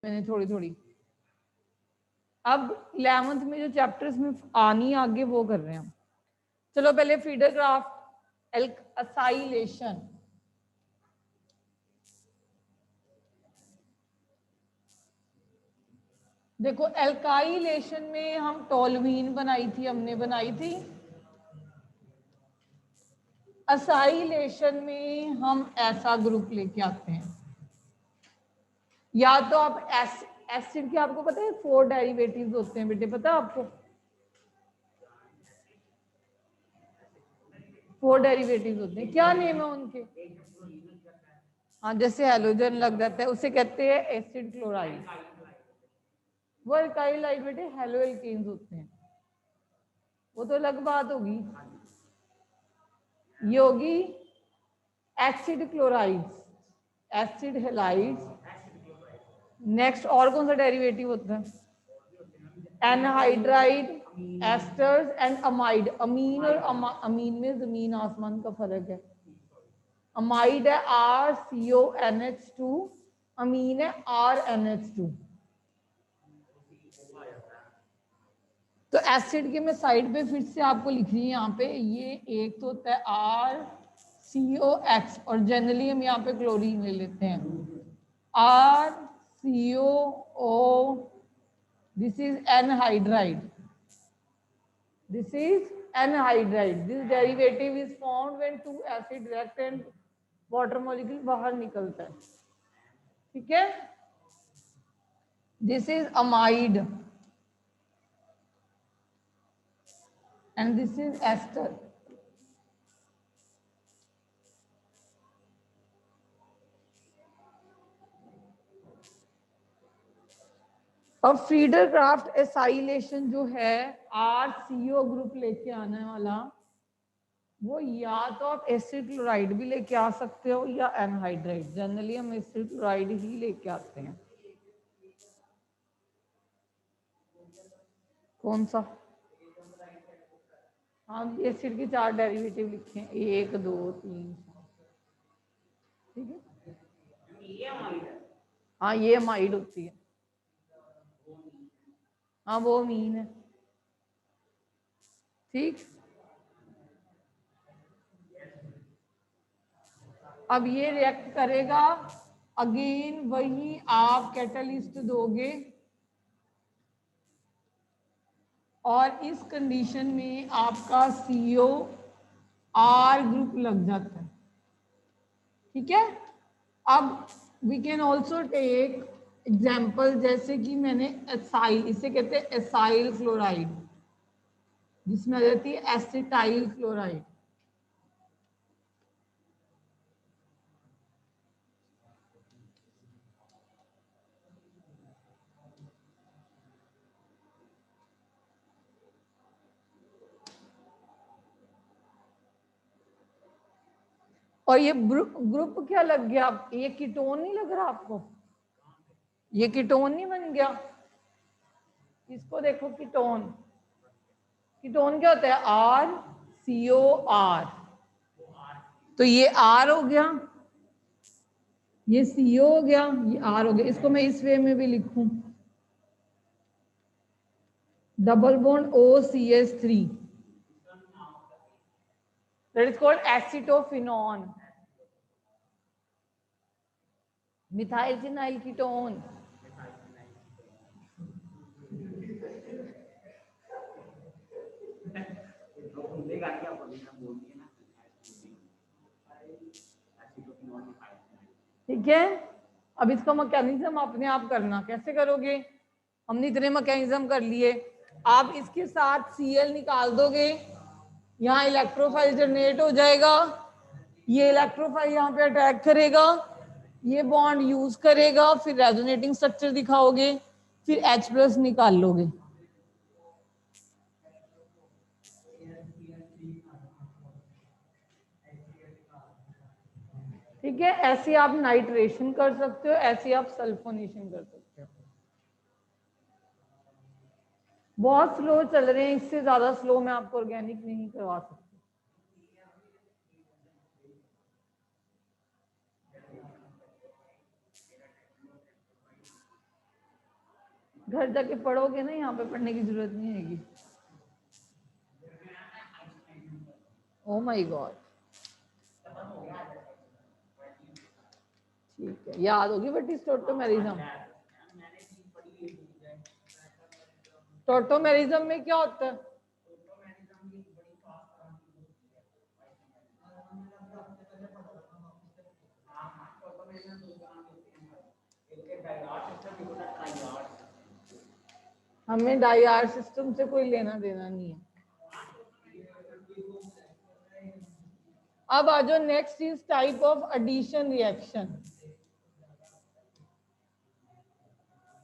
मैंने थोड़ी थोड़ी। अब 11th में जो चैप्टर्स में आनी आगे वो कर रहे हैं। चलो पहले फीडर क्राफ्ट एसाइलेशन। देखो एल्काइलेशन में हम टोलुइन बनाई थी, हमने बनाई थी। एसाइलेशन में हम ऐसा ग्रुप लेके आते हैं। या तो आप एसिड के, आपको पता है 4 डेरिवेटिव्स होते हैं बेटे, पता है आपको? 4 डेरिवेटिव्स होते हैं, क्या नेम है उनके? हाँ, जैसे हेलोजन लग जाता है उसे कहते हैं एसिड क्लोराइड। वो एल्काइलाइड बेटे हेलो एल्केन्स होते हैं, वो तो अलग बात होगी। ये होगी acid chlorides, acid halides. Next और कौन सा डेरिवेटिव होता है? Anhydride, esters and amide. Amine और अमीन में जमीन आसमान का फर्क है। अमाइड है RCONH2, अमीन है RNH2। तो एसिड के मैं साइड पे फिर से आपको लिख रही हूँ यहाँ पे, ये एक तो होता है RCOX और जनरली हम यहाँ पे क्लोरीन ले लेते हैं RCOO। This is anhydride, this is anhydride. This derivative is found when 2 acid react and water molecule बाहर निकलता है, ठीक है। This is amide and this is ester. अब फीडर क्राफ्ट एसाइलेशन जो है RCO ग्रुप लेके आने वाला, वो या तो आप एसिड क्लोराइड भी लेके आ सकते हो या एनहाइड्राइड। जनरली हम एसिड क्लोराइड ही लेके आते हैं। कौन सा? हाँ, एसिड के 4 डेरिवेटिव लिखे हैं, 1 2 3 4, ठीक है। हाँ, ये अमाइड होती है। हाँ, वो अमीन है, ठीक। अब ये रिएक्ट करेगा, अगेन वही आप कैटलिस्ट दोगे और इस कंडीशन में आपका CO R ग्रुप लग जाता है, ठीक है। अब we can also take example, जैसे कि मैंने एसाइल, इसे कहते हैं एसाइल क्लोराइड, जिसमें आ जाती है एसिटाइल क्लोराइड। और ये ग्रुप क्या लग गया? ये कीटोन नहीं लग रहा आपको? ये कीटोन नहीं बन गया? इसको देखो, कीटोन, कीटोन क्या होता है? RCOR। तो ये R हो गया, ये CO हो गया, ये R हो गया। इसको मैं इस वे में भी लिखूं, double bond OCH3, that is called acetophenone, methyl phenyl ketone. ठीक है। अब इसका मैकेनिज्म अपने आप करना, कैसे करोगे? हमने इतने मैकेनिज्म कर लिए। आप इसके साथ Cl निकाल दोगे, यहाँ इलेक्ट्रोफाइल जनरेट हो जाएगा, ये इलेक्ट्रोफाइल यहाँ पे अटैक करेगा, ये बॉन्ड यूज करेगा, फिर रेजोनेटिंग स्ट्रक्चर दिखाओगे, फिर H+ निकाल लोगे। ठीक है। ऐसे आप नाइट्रेशन कर सकते हो, ऐसे आप सल्फोनेशन कर सकते हो। बहुत स्लो चल रहे हैं, इससे ज्यादा स्लो मैं आपको ऑर्गेनिक नहीं करवा सकती। घर जाके पढ़ोगे ना, यहाँ पे पढ़ने की जरूरत नहीं है। ओ माय गॉड, ठीक है, याद होगी बट इस टोटोमेरिज्म। टोटोमेरिज्म में क्या होता है? हमें डाईआर सिस्टम से कोई लेना देना नहीं है। अब आ जाओ, next is type of addition reaction.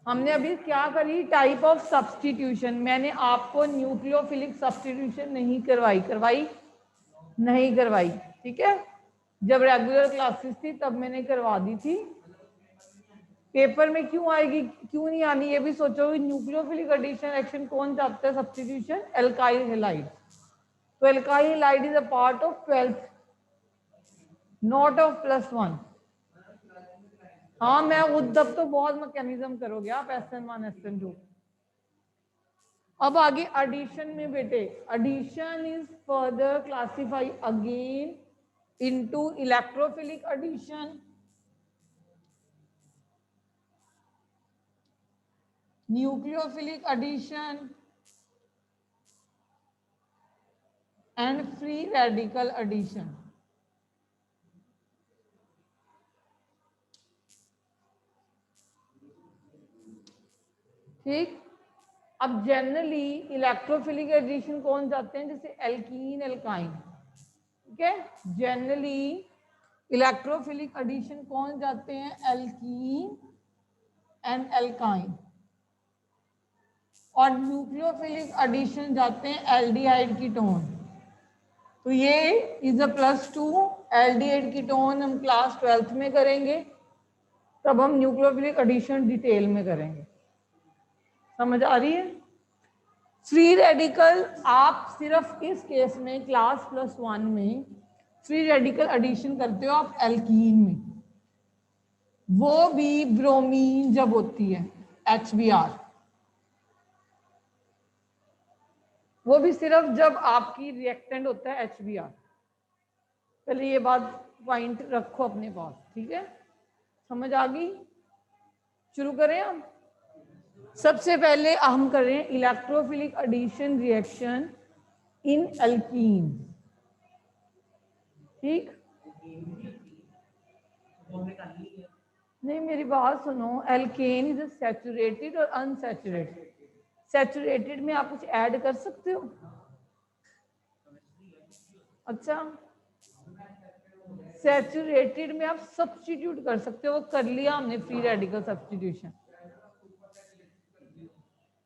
हमने अभी क्या करी? Type of substitution. मैंने आपको न्यूक्लियोफिलिक सब्स्टिट्यूशन नहीं करवाई नहीं करवाई, ठीक है। जब रेगुलर क्लासेस थी तब मैंने करवा दी थी। पेपर में क्यों आएगी, क्यों नहीं आनी, ये भी सोचो। न्यूक्लियोफिलिक एडिशन रिएक्शन कौन चाहता है? Substitution, alkyl halide. तो alkyl halide is a part of 12th, not of +1। हाँ, मैं उद्धव तो बहुत मैकेनिज्म करोगे आप, SN1 SN2। अब आगे एडिशन में बेटे, addition is further classify again into electrophilic addition, nucleophilic addition and free radical addition. ठीक। अब जनरली इलेक्ट्रोफिलिक एडिशन कौन चाहते हैं? जैसे एल्कीन एल्काइन, ठीक है। जनरली इलेक्ट्रोफिलिक एडिशन कौन चाहते हैं? Alkene and alkyne. और न्यूक्लियोफिलिक एडिशन जाते हैं एल्डिहाइड कीटोन। तो ये इज अ +2। एल्डिहाइड कीटोन हम क्लास 12th में करेंगे, तब हम न्यूक्लियोफिलिक एडिशन डिटेल में करेंगे। समझ आ रही है? फ्री रेडिकल आप सिर्फ इस केस में क्लास +1 में फ्री रेडिकल एडिशन करते हो आप एल्कीन में, वो भी ब्रोमीन जब होती है HBr, वो भी सिर्फ जब आपकी रिएक्टेंट होता है HBr। पहले ये बात पॉइंट रखो अपने पास, ठीक है। समझ आ गई? शुरू करें हम। सबसे पहले हम करें electrophilic addition reaction in alkene, ठीक। नहीं, मेरी बात सुनो। एल्केन इज सैचुरेटेड और अनसैचुरेटेड। सैचुरेटेड में आप कुछ ऐड कर सकते हो? अच्छा, सैचुरेटेड में आप सब्स्टिट्यूट कर सकते हो, वो कर लिया हमने फ्री रेडिकल सब्स्टिट्यूशन।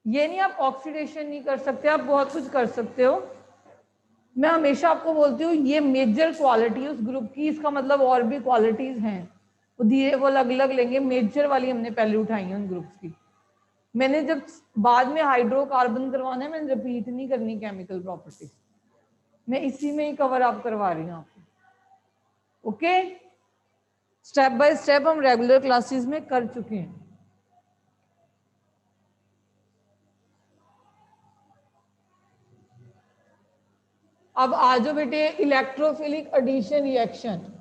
ये नहीं आप ऑक्सीडेशन नहीं कर सकते, आप बहुत कुछ कर सकते हो। मैं हमेशा आपको बोलती हूँ ये मेजर क्वालिटी उस ग्रुप की, इसका मतलब और भी क्वालिटीज हैं, वो धीरे वो अलग अलग लेंगे। मेजर वाली हमने पहले उठाई है उन ग्रुप्स की। मैंने जब बाद में हाइड्रोकार्बन करवाना है, मैंने रिपीट नहीं करनी केमिकल प्रॉपर्टीज, मैं इसी में ही कवर अप करवा रही हूँ आपको। ओके, स्टेप बाय स्टेप हम रेगुलर क्लासेस में कर चुके हैं। अब आ जाओ बेटे इलेक्ट्रोफिलिक एडिशन रिएक्शन।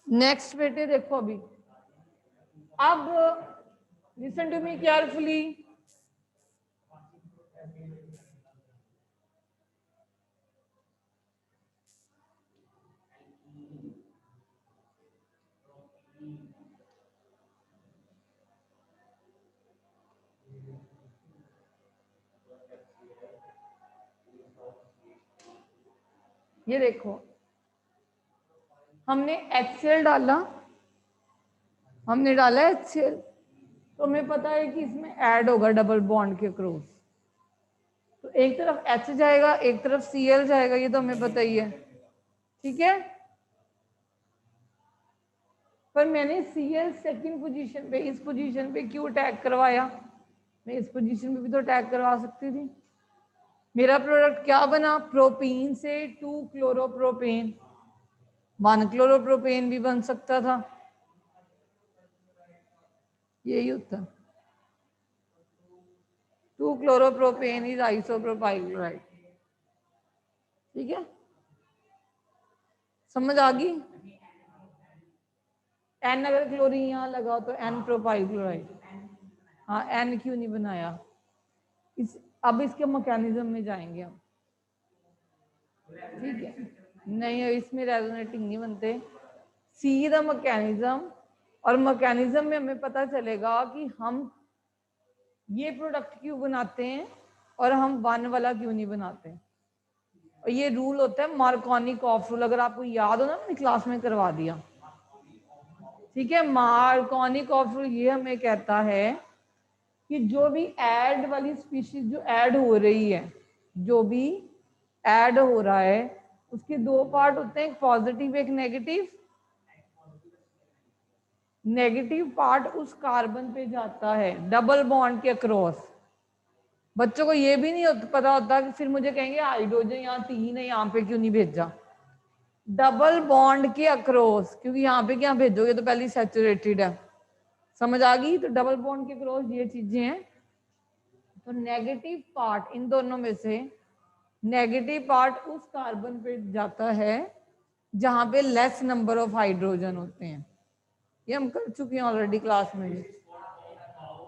नेक्स्ट बेटे देखो, अभी अब लिसन टू मी केयरफुली। ये देखो, हमने HCl डाला, हमने डाला HCl, तो हमें पता है कि इसमें ऐड होगा डबल बॉन्ड के क्रॉस। तो एक तरफ H जाएगा, एक तरफ Cl जाएगा, ये तो हमें पता ही है, ठीक है। पर मैंने Cl सेकंड पोजीशन पे, इस पोजीशन पे क्यों टैग करवाया? मैं इस पोजीशन पे भी तो अटैक करवा सकती थी। मेरा प्रोडक्ट क्या बना, प्रोपीन से 2 क्लोरोप्रोपेन, 1 क्लोरोप्रोपेन भी बन सकता था, यही होता। 2 क्लोरोप्रोपेन इज आइसोप्रोपाइल क्लोराइड। ठीक है, समझ आ गई। एन अगर क्लोरीन यहाँ लगाओ तो एन प्रोपाइल क्लोराइड। हाँ, एन क्यों नहीं बनाया, इस अब इसके मैकेनिज्म में जाएंगे हम। ठीक है, नहीं इसमें रेजोनेटिंग नहीं बनते, सी द मैकेनिज्म, और मैकेनिज्म में हमें पता चलेगा कि हम ये प्रोडक्ट क्यों बनाते हैं और हम 1 वाला क्यों नहीं बनाते। और ये रूल होता है मार्कोनिक ऑफ रूल, अगर आपको याद हो ना, मैंने क्लास में करवा दिया। ठीक है, मार्कोनिक ऑफ रूल ये हमें कहता है कि जो भी ऐड वाली स्पीशीज जो ऐड हो रही है, जो भी ऐड हो रहा है, उसके 2 पार्ट होते हैं, एक पॉजिटिव एक नेगेटिव। नेगेटिव पार्ट उस कार्बन पे जाता है डबल बॉन्ड के अक्रॉस। बच्चों को ये भी नहीं पता होता कि फिर मुझे कहेंगे हाइड्रोजन यहाँ 3 है, यहाँ पे क्यों नहीं भेजा। डबल बॉन्ड के अक्रॉस, क्योंकि यहाँ पे क्या भेजोगे तो पहले सैचुरेटेड है, समझ आ गई। तो डबल बॉन्ड के अक्रॉस ये चीजें हैं। तो नेगेटिव पार्ट इन दोनों में से, नेगेटिव पार्ट उस कार्बन पे जाता है जहां पे लेस नंबर ऑफ हाइड्रोजन होते हैं, ये हम कर चुके हैं ऑलरेडी क्लास में।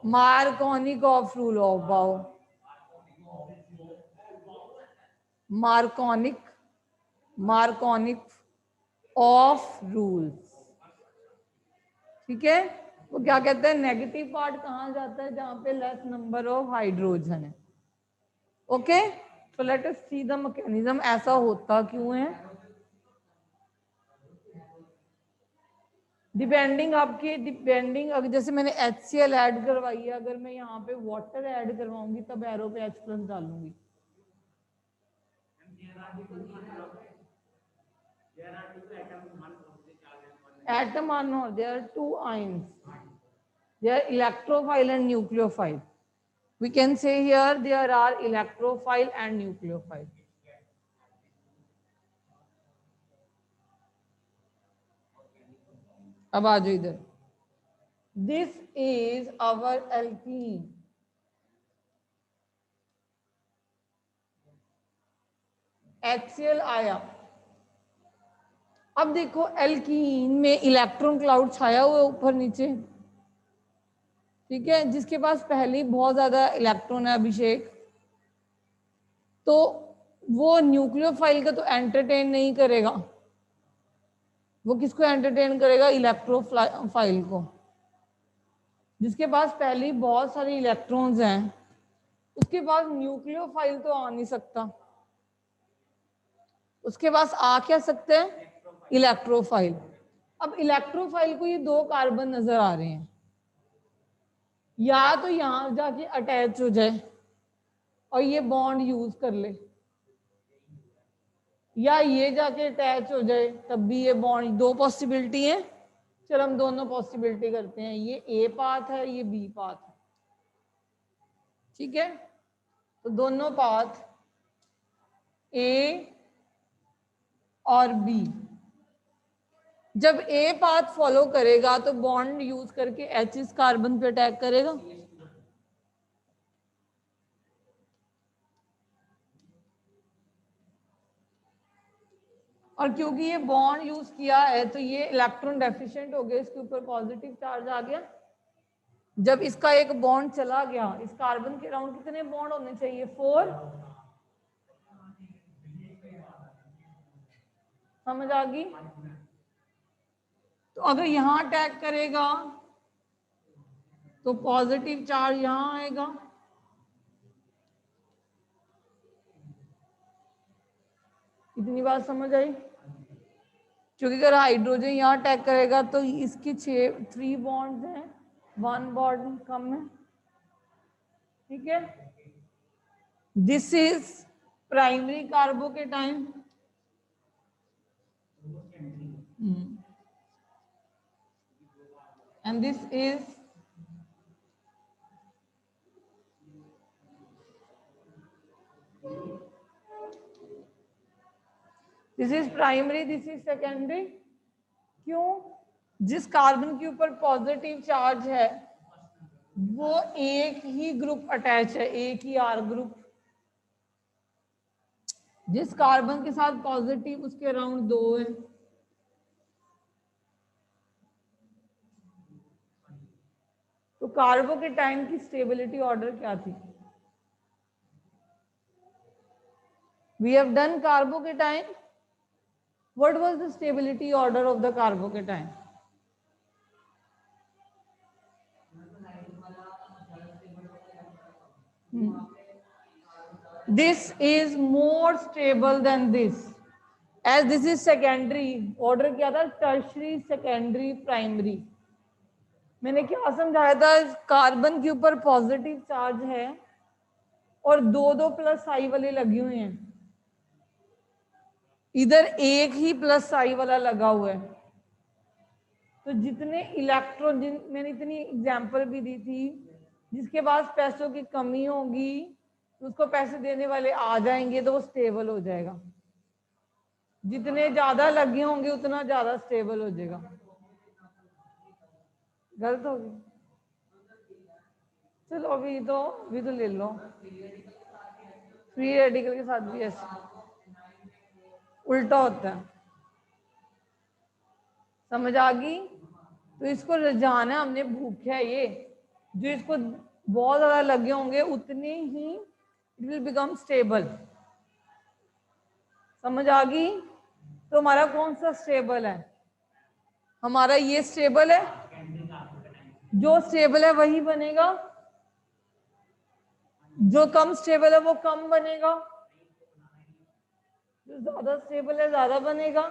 मार्कोनिक ऑफ रूल ऑफ बाउ, मार्कोनिक, मार्कोनिक ऑफ रूल्स। ठीक है, वो क्या कहते हैं, नेगेटिव पार्ट कहाँ जाता है, जहां पे लेस नंबर ऑफ हाइड्रोजन है। ओके, तो let us see the mechanism, ऐसा होता क्यों है। डिपेंडिंग आपके, डिपेंडिंग, अगर जैसे मैंने HCl ऐड करवाई है, अगर मैं यहाँ पे वाटर ऐड करवाऊंगी तब एरो पे H+ डालूंगी। Atom are not, there are 2 ions. They are electrophile and nucleophile. We can say here there are electrophile and nucleophile. अब आ जाओ इधर। This is our alkene. HCl आया। अब देखो एल्कीन में इलेक्ट्रॉन क्लाउड छाया हुआ ऊपर नीचे। ठीक है, जिसके पास पहले बहुत ज्यादा इलेक्ट्रॉन है अभिषेक, तो वो न्यूक्लियोफाइल का तो एंटरटेन नहीं करेगा, वो किसको एंटरटेन करेगा, इलेक्ट्रोफाइल को। जिसके पास पहले बहुत सारे इलेक्ट्रॉन्स हैं उसके पास न्यूक्लियोफाइल तो आ नहीं सकता, उसके पास आ क्या सकते हैं, इलेक्ट्रोफाइल। अब इलेक्ट्रोफाइल को ये 2 कार्बन नजर आ रहे हैं, या तो यहां जाके अटैच हो जाए और ये बॉन्ड यूज कर ले, या ये जाके अटैच हो जाए तब भी ये बॉन्ड, 2 पॉसिबिलिटी है। चल हम दोनों पॉसिबिलिटी करते हैं, ये ए पाथ है, ये बी पाथ है। ठीक है, तो दोनों पाथ ए और बी, जब ए पाथ फॉलो करेगा तो बॉन्ड यूज करके एच इस कार्बन पे अटैक करेगा। और क्योंकि ये बॉन्ड यूज किया है तो ये इलेक्ट्रॉन डेफिशिएंट हो गया, इसके ऊपर पॉजिटिव चार्ज आ गया। जब इसका एक बॉन्ड चला गया, इस कार्बन के अराउंड कितने बॉन्ड होने चाहिए, 4। समझ आ गई। तो अगर यहां अटैक करेगा तो पॉजिटिव चार्ज यहां आएगा, इतनी बात समझ आई। क्योंकि अगर हाइड्रोजन यहाँ अटैक करेगा तो इसकी 3 बॉन्ड्स हैं, 1 बॉन्ड कम है। ठीक है, दिस इज प्राइमरी कार्बो के time, and this is this is primary, this is secondary. क्यों? जिस कार्बन के ऊपर पॉजिटिव चार्ज है वो एक ही ग्रुप अटैच है, एक ही आर ग्रुप। जिस कार्बन के साथ पॉजिटिव उसके अराउंड 2 है। तो कार्बोकेटाइन की स्टेबिलिटी ऑर्डर क्या थी? We have done carbocation. What was the stability order of the carbocation? This is more stable than this. As this is secondary, order क्या था? Tertiary, secondary, primary. मैंने क्या समझाया था? कार्बन के ऊपर पॉजिटिव चार्ज है और 2 प्लस आई वाले लगे हुए हैं, इधर एक ही प्लस आई वाला लगा हुआ है। तो जितने इलेक्ट्रॉन, मैंने इतनी एग्जांपल भी दी थी, जिसके पास पैसों की कमी होगी उसको पैसे देने वाले आ जाएंगे तो वो स्टेबल हो जाएगा। जितने ज्यादा लगे होंगे उतना ज्यादा स्टेबल हो जाएगा। गलत होगी? चलो अभी तो ले लो। फ्री रेडिकल के साथ भी ऐसे उल्टा होता है। समझ आ गई? तो इसको रजाना हमने भूखा है ये, जो इसको बहुत ज्यादा लगे होंगे उतने ही इट विल बिकम स्टेबल। समझ आ गई? तो हमारा कौन सा स्टेबल है? हमारा ये स्टेबल है। जो स्टेबल है वही बनेगा, जो कम स्टेबल है वो कम बनेगा, जो ज्यादा स्टेबल है ज्यादा बनेगा।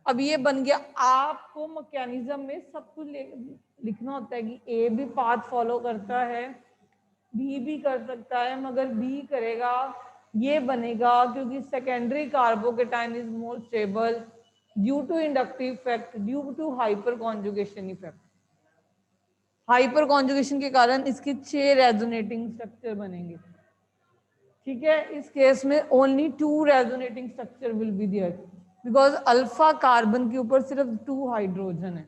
अब ये बन गया। आपको मैकेनिज्म में सब कुछ लिखना होता है कि ए भी पाथ फॉलो करता है, बी भी कर सकता है, मगर बी करेगा ये बनेगा क्योंकि secondary carbocation is more stable due to inductive effect, due to hyperconjugation effect. Hyperconjugation के कारण इसके 6 रेजोनेटिंग स्ट्रक्चर बनेंगे। ठीक है? इस केस में only 2 resonating structure will be there because alpha carbon के ऊपर सिर्फ 2 हाइड्रोजन है।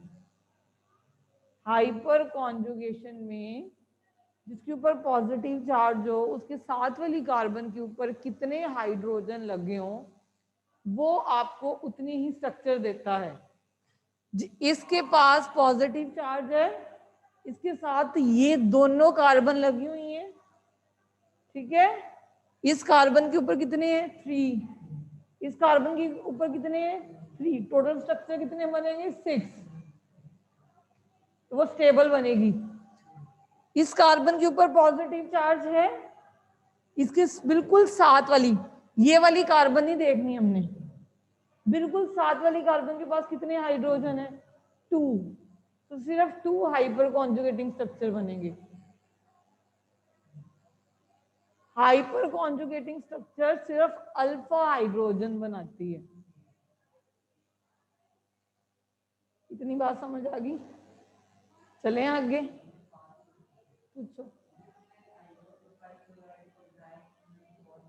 हाइपर कॉन्जुगेशन में जिसके ऊपर पॉजिटिव चार्ज हो उसके साथ वाली कार्बन के ऊपर कितने हाइड्रोजन लगे हो वो आपको उतनी ही स्ट्रक्चर देता है। इसके पास पॉजिटिव चार्ज है, इसके साथ ये दोनों कार्बन लगी हुई हैं। ठीक है? इस कार्बन के ऊपर कितने हैं? 3। इस कार्बन के ऊपर कितने हैं? 3। टोटल स्ट्रक्चर कितने बनेंगे? 6। तो वो स्टेबल बनेगी। इस कार्बन के ऊपर पॉजिटिव चार्ज है, इसके बिल्कुल साथ वाली ये वाली कार्बन नहीं देखनी हमने, बिल्कुल साथ वाली कार्बन के पास कितने हाइड्रोजन है? 2। तो सिर्फ 2 हाइपर कॉन्जुगेटिंग स्ट्रक्चर बनेंगे। हाइपर कॉन्जुगेटिंग स्ट्रक्चर सिर्फ अल्फा हाइड्रोजन बनाती है। इतनी बात समझ आ गई? चलें आगे। पूछो।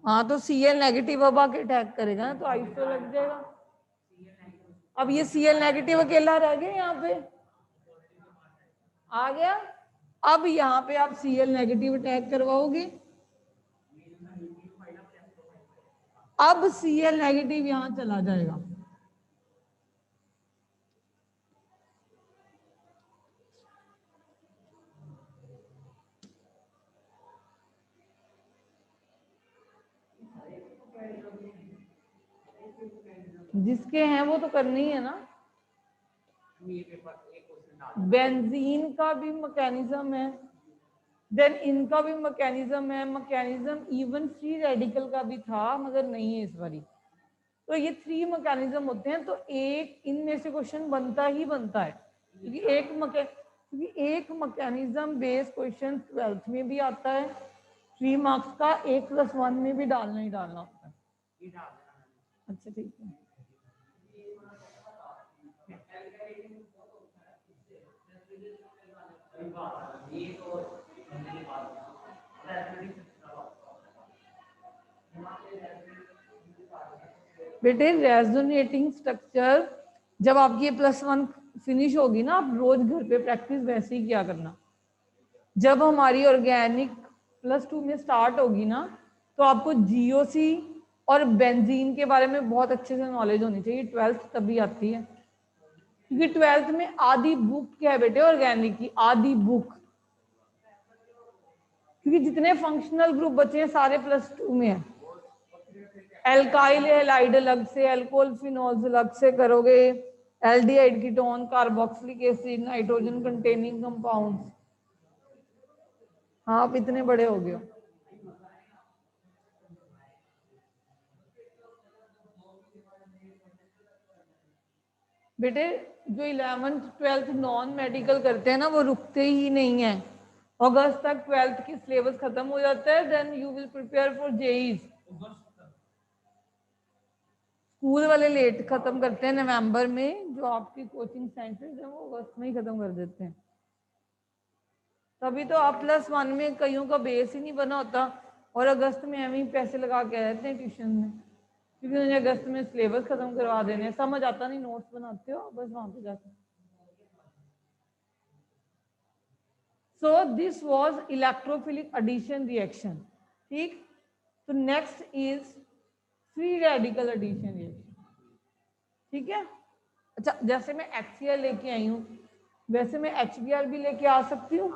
हाँ तो Cl नेगेटिव अब आके अटैक करेगा ना तो आइसो लग जाएगा। अब ये Cl नेगेटिव अकेला रह गया, यहाँ पे आ गया। अब यहाँ पे आप Cl नेगेटिव अटैक करवाओगे। अब Cl नेगेटिव यहाँ चला जाएगा। जिसके हैं वो तो करनी है ना। बेंजीन का भी मैकेनिज्म है, देन इनका भी मैकेनिज्म है। मैकेनिज्म इवन फ्री रेडिकल का भी था मगर नहीं है इस बारी। तो ये 3 मैकेनिज्म होते हैं, तो एक इनमें से क्वेश्चन बनता ही बनता है क्योंकि एक मैकेनिज्म बेस्ड क्वेश्चन 12th में भी आता है। 3 मार्क्स का 1+1 में भी डालना ही डालना होता है। अच्छा ठीक है। बेटे रेजोनेटिंग स्ट्रक्चर जब आपकी ये +1 फिनिश होगी ना, आप रोज घर पे प्रैक्टिस वैसे ही किया करना। जब हमारी ऑर्गेनिक +2 में स्टार्ट होगी ना, तो आपको जीओसी और बेंजीन के बारे में बहुत अच्छे से नॉलेज होनी चाहिए। 12th तभी आती है, क्योंकि 12th में आधी बुक क्या है बेटे, ऑर्गेनिक की आधी बुक, क्योंकि जितने फंक्शनल ग्रुप बचे हैं सारे +2 में है। एल्काइल हैलाइड अलग से, एल्कोहल फिनोल्स अलग से करोगे, aldehyde ketone, carboxylic acid, nitrogen containing compounds. हाँ, आप इतने बड़े हो गए हो। बेटे जो 11th 12th नॉन मेडिकल करते हैं ना, वो रुकते ही नहीं है। अगस्त तक 12th की सिलेबस खत्म हो जाता है, then you will prepare for JEEs. School वाले लेट खत्म करते हैं नवंबर में, जो आपकी कोचिंग सेंटर्स हैं वो अगस्त में ही खत्म कर देते हैं। तभी तो आप +1 में कईयों का बेस ही नहीं बना होता, और अगस्त में हमें पैसे लगा के रहते हैं ट्यूशन में, क्योंकि उन्हें अगस्त में सिलेबस खत्म करवा देने हैं। समझ आता नहीं, नोट्स बनाते हो बस वहां पे जाके। So this was electrophilic addition reaction, ठीक। तो next is free radical addition reaction, ठीक है। अच्छा, जैसे मैं HCl लेके आई हूँ, वैसे मैं HBr भी लेके आ सकती हूँ,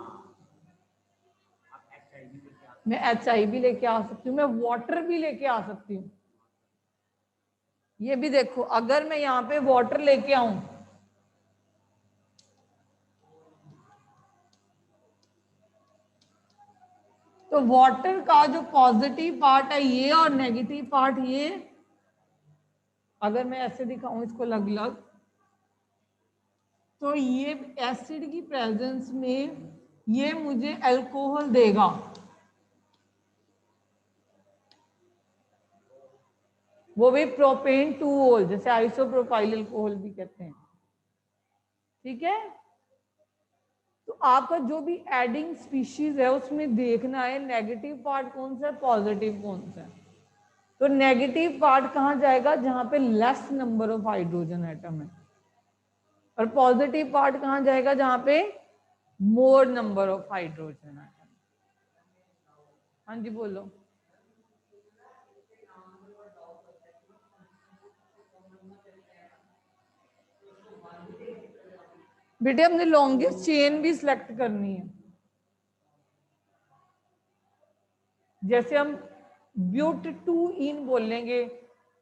मैं HI भी लेके आ सकती हूँ, मैं वाटर भी लेके आ सकती हूँ। ये भी देखो, अगर मैं यहाँ पे वाटर लेके आऊं, तो वाटर का जो पॉजिटिव पार्ट है ये, और नेगेटिव पार्ट ये, अगर मैं ऐसे दिखाऊं इसको अलग अलग, तो ये एसिड की प्रेजेंस में ये मुझे अल्कोहल देगा, वो भी प्रोपेन 2-ओल, जैसे आइसोप्रोपाइल अल्कोहल भी कहते हैं, ठीक है। तो आपका जो भी एडिंग स्पीशीज है उसमें देखना है नेगेटिव पार्ट कौन सा है, पॉजिटिव कौन सा है। तो नेगेटिव पार्ट कहाँ जाएगा, जहां पे less number of hydrogen atom है, और पॉजिटिव पार्ट कहाँ जाएगा, जहां पे मोर नंबर ऑफ हाइड्रोजन एटम। हाँ जी बोलो। बेटे हमने लॉन्गेस्ट चेन भी सिलेक्ट करनी है। जैसे हम ब्यूट 2 इन बोलेंगे,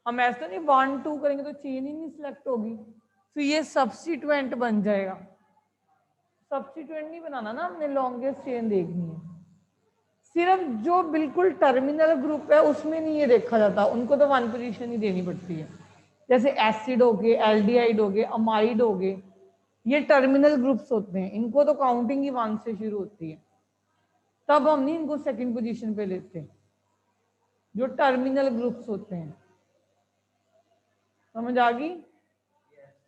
हम ऐसा नहीं 1-2 करेंगे तो चेन ही नहीं सिलेक्ट होगी, तो ये सब्स्टिट्यूएंट बन जाएगा। सब्स्टिट्यूएंट नहीं बनाना ना, हमने लॉन्गेस्ट चेन देखनी है। सिर्फ जो बिल्कुल टर्मिनल ग्रुप है उसमें नहीं ये देखा जाता, उनको तो 1 पोजीशन ही देनी पड़ती है। जैसे एसिड हो गए, एल्डिहाइड हो गए, अमाइड हो गए, ये टर्मिनल ग्रुप्स होते हैं, इनको तो काउंटिंग ही 1 से शुरू होती है, तब हम नहीं इनको सेकंड पोजीशन पे लेते। जो टर्मिनल ग्रुप्स होते हैं, समझ आ गई।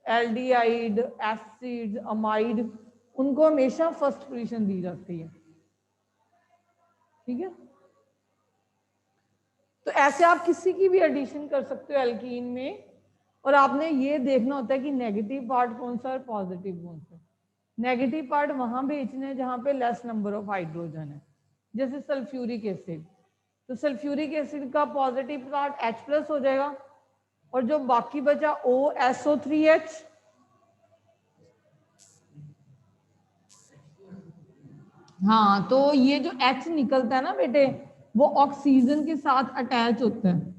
एल्डिहाइड, एसिड, अमाइड, उनको हमेशा फर्स्ट पोजीशन दी जाती है, ठीक है। तो ऐसे आप किसी की भी एडिशन कर सकते हो एल्कीन में, और आपने ये देखना होता है कि नेगेटिव पार्ट कौन सा और पॉजिटिव कौन सा। नेगेटिव पार्ट वहां भेजना है जहां पे लेस नंबर ऑफ हाइड्रोजन है, जैसे सल्फ्यूरिक एसिड। तो सल्फ्यूरिक एसिड का पॉजिटिव पार्ट H+ हो जाएगा, और जो बाकी बचा OSO3H, हाँ, तो ये जो H निकलता है ना बेटे, वो ऑक्सीजन के साथ अटैच होता है।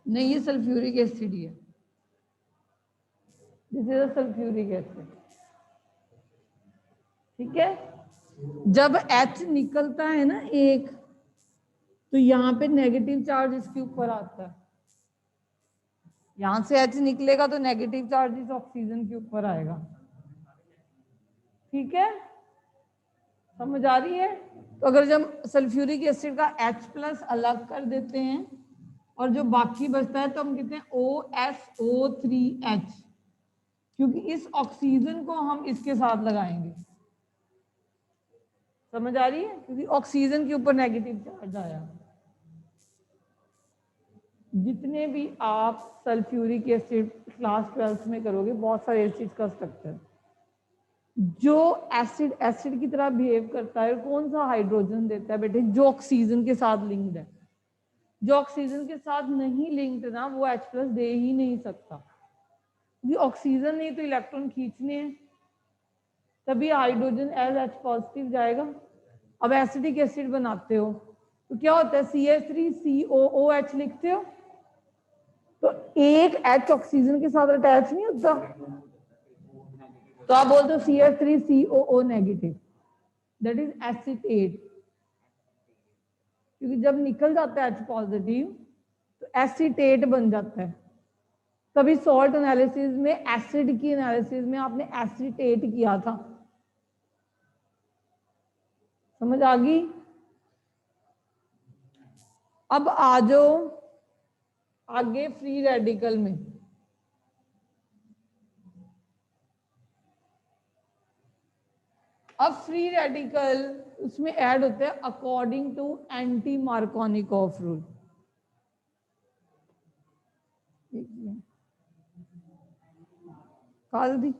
नहीं, ये सल्फ्यूरिक एसिड ही है, दिस इज सल्फ्यूरिक एसिड, ठीक है। जब H निकलता है ना एक, तो यहाँ पे नेगेटिव चार्ज इसके ऊपर आता है, यहां से H निकलेगा तो नेगेटिव चार्ज इस ऑक्सीजन के ऊपर आएगा, ठीक है। समझ आ रही है। तो अगर जब सल्फ्यूरिक एसिड का H+ अलग कर देते हैं और जो बाकी बचता है, तो हम कहते हैं OSO3H, क्योंकि इस ऑक्सीजन को हम इसके साथ लगाएंगे। समझ आ रही है? क्योंकि ऑक्सीजन के ऊपर नेगेटिव चार्ज आया। जितने भी आप सल्फ्यूरिक एसिड क्लास 12 में करोगे, बहुत सारे एसिड का स्ट्रक्चर जो एसिड की तरह बिहेव करता है, कौन सा हाइड्रोजन देता है बेटे? जो ऑक्सीजन के साथ लिंक्ड है। जो ऑक्सीजन के साथ नहीं लिंक्ड ना, वो H+ दे ही नहीं सकता, क्योंकि ऑक्सीजन ने तो इलेक्ट्रॉन खींचने हैं, तभी हाइड्रोजन एज H+ जाएगा। अब एसिडिक एसिड बनाते हो तो क्या होता है? CH3COOH लिखते हो तो एक H ऑक्सीजन के साथ अटैच नहीं होता, तो आप बोलते हो CH3COO negative, that is acetate. क्योंकि जब निकल जाता है H+ तो एसिटेट बन जाता है। तभी सॉल्ट एनालिसिस में, एसिड की एनालिसिस में आपने एसिटेट किया था। समझ आ गई? अब आ जाओ आगे फ्री रेडिकल में। अब फ्री रेडिकल उसमें ऐड होते हैं according to anti Markovnikov rule. दी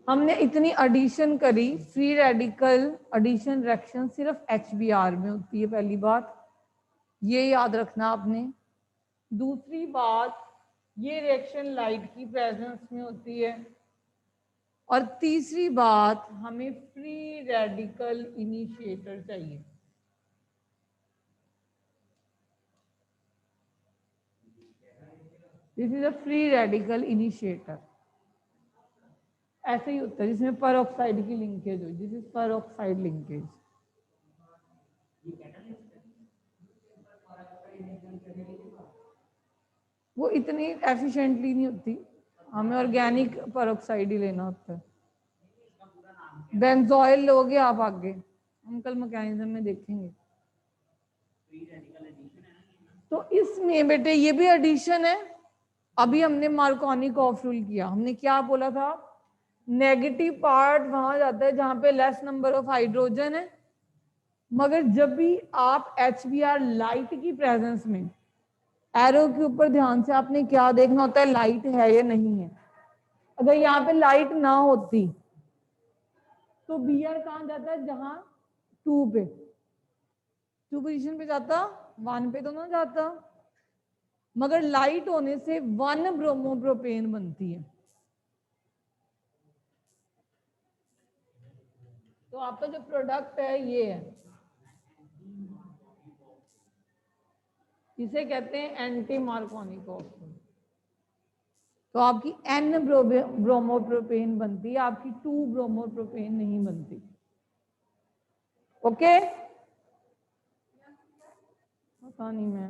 हमने इतनी एडिशन करी। फ्री रेडिकल एडिशन रिएक्शन सिर्फ HBr में होती है, पहली बात ये याद रखना आपने। दूसरी बात, ये रिएक्शन लाइट की प्रेजेंस में होती है। और तीसरी बात, हमें फ्री रेडिकल इनिशिएटर चाहिए। This is a free radical initiator. ऐसे ही होता है जिसमें परऑक्साइड की लिंकेज हो, दिस इज परऑक्साइड लिंकेज। वो इतनी एफिशिएंटली नहीं होती, हमें ऑर्गेनिक परऑक्साइड ही लेना होता है। बेंजोइल लोगे आप आगे, हम कल मैकेनिज्म में देखेंगे। तो इसमें बेटे ये भी एडिशन है। अभी हमने मार्कोनिकॉफ रूल किया, हमने क्या बोला था? नेगेटिव पार्ट वहां जाता है जहां पे लेस नंबर ऑफ हाइड्रोजन है, मगर जब भी आप HBr लाइट की प्रेजेंस में, एरो के ऊपर ध्यान से आपने क्या देखना होता है? लाइट है या नहीं है। अगर यहाँ पे लाइट ना होती तो Br कहाँ जाता है? जहां 2 पे, 2 पोजीशन पे जाता, 1 पे तो ना जाता। मगर लाइट होने से 1 ब्रोमोप्रोपेन बनती है। तो आपका जो प्रोडक्ट है ये है, इसे कहते हैं एंटी मार्कोनिकॉफ। तो आपकी N ब्रोमोप्रोपेन बनती है, आपकी 2 ब्रोमोप्रोपेन नहीं बनती। ओके? पता नहीं मैं